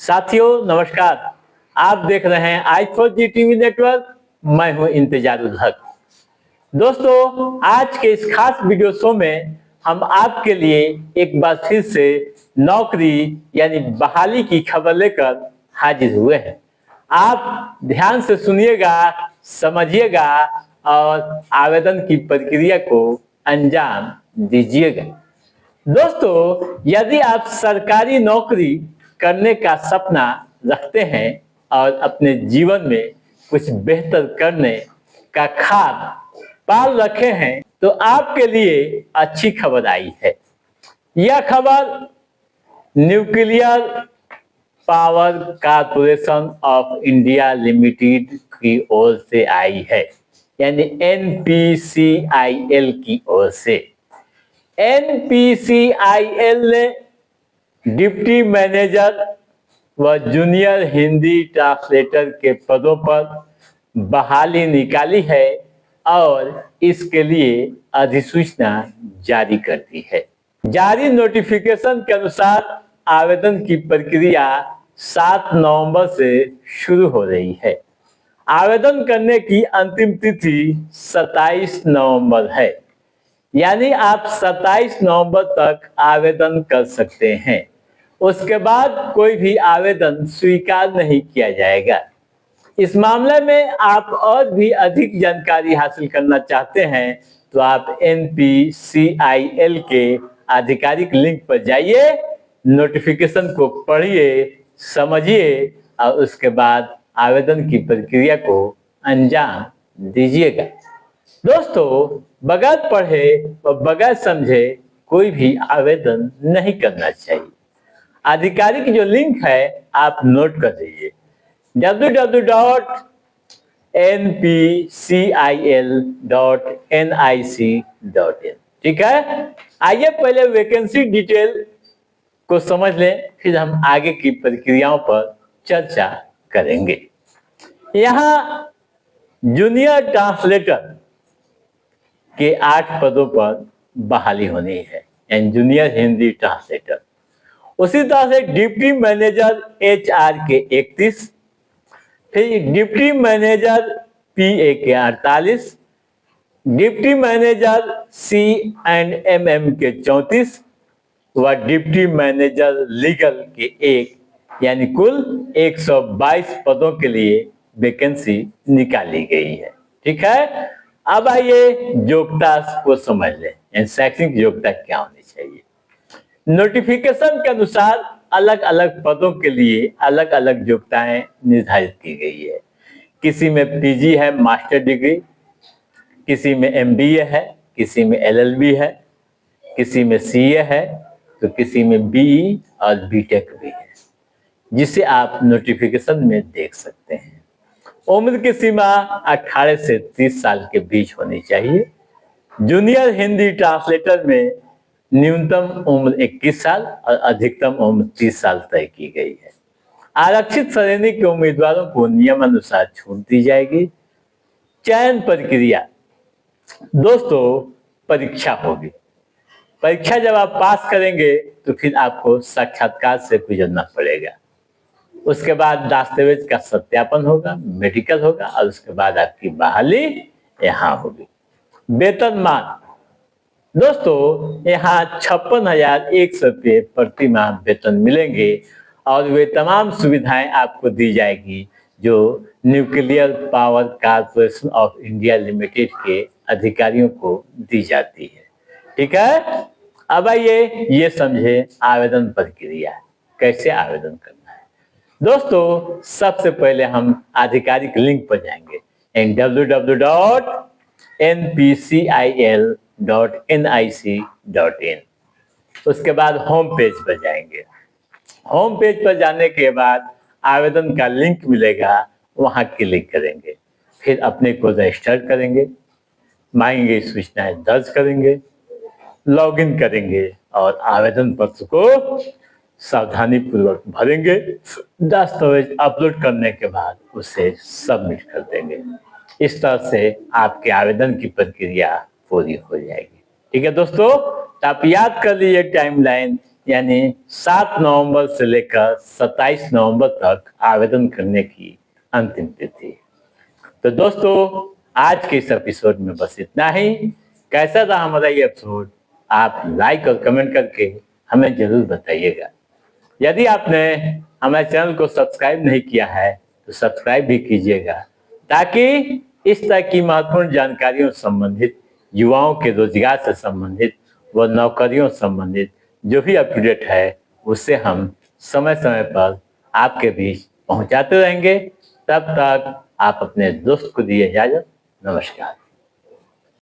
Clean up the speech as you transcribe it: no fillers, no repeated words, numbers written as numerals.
साथियों नमस्कार। आप देख रहे हैं i4G टीवी नेटवर्क। मैं हूं इंतजार उल हक। दोस्तों, आज के इस खास वीडियो शो में हम आपके लिए एक बार फिर से नौकरी यानी बहाली की खबर लेकर हाजिर हुए हैं। आप ध्यान से सुनिएगा, समझिएगा और आवेदन की प्रक्रिया को अंजाम दीजिएगा। दोस्तों, यदि आप सरकारी नौकरी करने का सपना रखते हैं और अपने जीवन में कुछ बेहतर करने का ख्वाब पाल रखे हैं तो आपके लिए अच्छी खबर आई है। यह खबर nuclear power corporation of India limited की ओर से आई है, यानी NPCIL की ओर से। NPCIL ने डिप्टी मैनेजर व जूनियर हिंदी ट्रांसलेटर के पदों पर बहाली निकाली है और इसके लिए अधिसूचना जारी कर दी है। जारी नोटिफिकेशन के अनुसार आवेदन की प्रक्रिया 7 नवंबर से शुरू हो रही है। आवेदन करने की अंतिम तिथि 27 नवंबर है, यानी आप 27 नवंबर तक आवेदन कर सकते हैं। उसके बाद कोई भी आवेदन स्वीकार नहीं किया जाएगा। इस मामले में आप और भी अधिक जानकारी हासिल करना चाहते हैं तो आप NPCIL के आधिकारिक लिंक पर जाइए, नोटिफिकेशन को पढ़िए, समझिए और उसके बाद आवेदन की प्रक्रिया को अंजाम दीजिएगा। दोस्तों, बगैर पढ़े और बगैर समझे कोई भी आवेदन नहीं करना चाहिए। आधिकारिक जो लिंक है आप नोट कर लीजिए, www.npcil.nic.in। ठीक है, आइए पहले वैकेंसी डिटेल को समझ लें, फिर हम आगे की प्रक्रियाओं पर चर्चा करेंगे। यहाँ जूनियर ट्रांसलेटर के 8 पदों पर बहाली होनी है, यानी जूनियर हिंदी ट्रांसलेटर। उसी तरह से डिप्टी मैनेजर HR के 31, फिर डिप्टी मैनेजर PA के 48, डिप्टी मैनेजर C&MM के 34 व डिप्टी मैनेजर लीगल के 1, यानी कुल 122 पदों के लिए वैकेंसी निकाली गई है। ठीक है, अब आइए योग्यता को समझ लें, यानी शैक्षणिक योग्यता क्या होनी चाहिए। नोटिफिकेशन के अनुसार अलग अलग पदों के लिए अलग अलग योग्यताएं निर्धारित की गई है। किसी में PG है, मास्टर डिग्री, किसी में MBA है, किसी में LLB है, किसी में CA है, तो किसी में BE और BTech भी है, जिसे आप नोटिफिकेशन में देख सकते हैं। उम्र की सीमा 18 से 30 साल के बीच होनी चाहिए। जूनियर हिंदी ट्रांसलेटर में न्यूनतम उम्र 21 साल और अधिकतम उम्र 30 साल तय की गई है। आरक्षित श्रेणी के उम्मीदवारों को नियमानुसार छूट दी जाएगी। चयन प्रक्रिया, दोस्तों, परीक्षा होगी। परीक्षा जब आप पास करेंगे तो फिर आपको साक्षात्कार से गुजरना पड़ेगा। उसके बाद दस्तावेज का सत्यापन होगा, मेडिकल होगा और उसके बाद आपकी बहाली यहाँ होगी। वेतनमान, दोस्तों, यहाँ 56,100 रुपये प्रति माह वेतन मिलेंगे और वे तमाम सुविधाएं आपको दी जाएगी जो nuclear power corporation of India limited के अधिकारियों को दी जाती है। ठीक है, अब आइए ये समझे आवेदन प्रक्रिया, कैसे आवेदन करना है। दोस्तों, सबसे पहले हम आधिकारिक लिंक पर जाएंगे, www.npcil.nic.in। उसके बाद होम पेज पर जाएंगे। होम पेज पर जाने के बाद आवेदन का लिंक मिलेगा, वहां क्लिक करेंगे, फिर अपने को रजिस्टर करेंगे, मांगेंगे सूचनाएं दर्ज करेंगे, लॉगिन करेंगे और आवेदन पत्र को सावधानी पूर्वक भरेंगे। दस्तावेज अपलोड करने के बाद उसे सबमिट कर देंगे। इस तरह से आपके आवेदन की प्रक्रिया पूरी हो जाएगी। ठीक है दोस्तों, तो आप याद कर लीजिए टाइमलाइन यानी 7 नवंबर से लेकर 27 नवंबर तक आवेदन करने की अंतिम तिथि। तो दोस्तों आज के इस एपिसोड में बस इतना ही। कैसा रहा हमारा ये एपिसोड आप लाइक और कमेंट करके हमें जरूर बताइएगा। यदि आपने हमारे चैनल को सब्सक्राइब नहीं किया है तो सब्सक्राइब भी कीजिएगा, ताकि इस तरह की महत्वपूर्ण जानकारियों से संबंधित, युवाओं के रोजगार से संबंधित व नौकरियों से संबंधित जो भी अपडेट है उससे हम समय समय पर आपके बीच पहुंचाते रहेंगे। तब तक आप अपने दोस्त को दिए इजाजत। नमस्कार।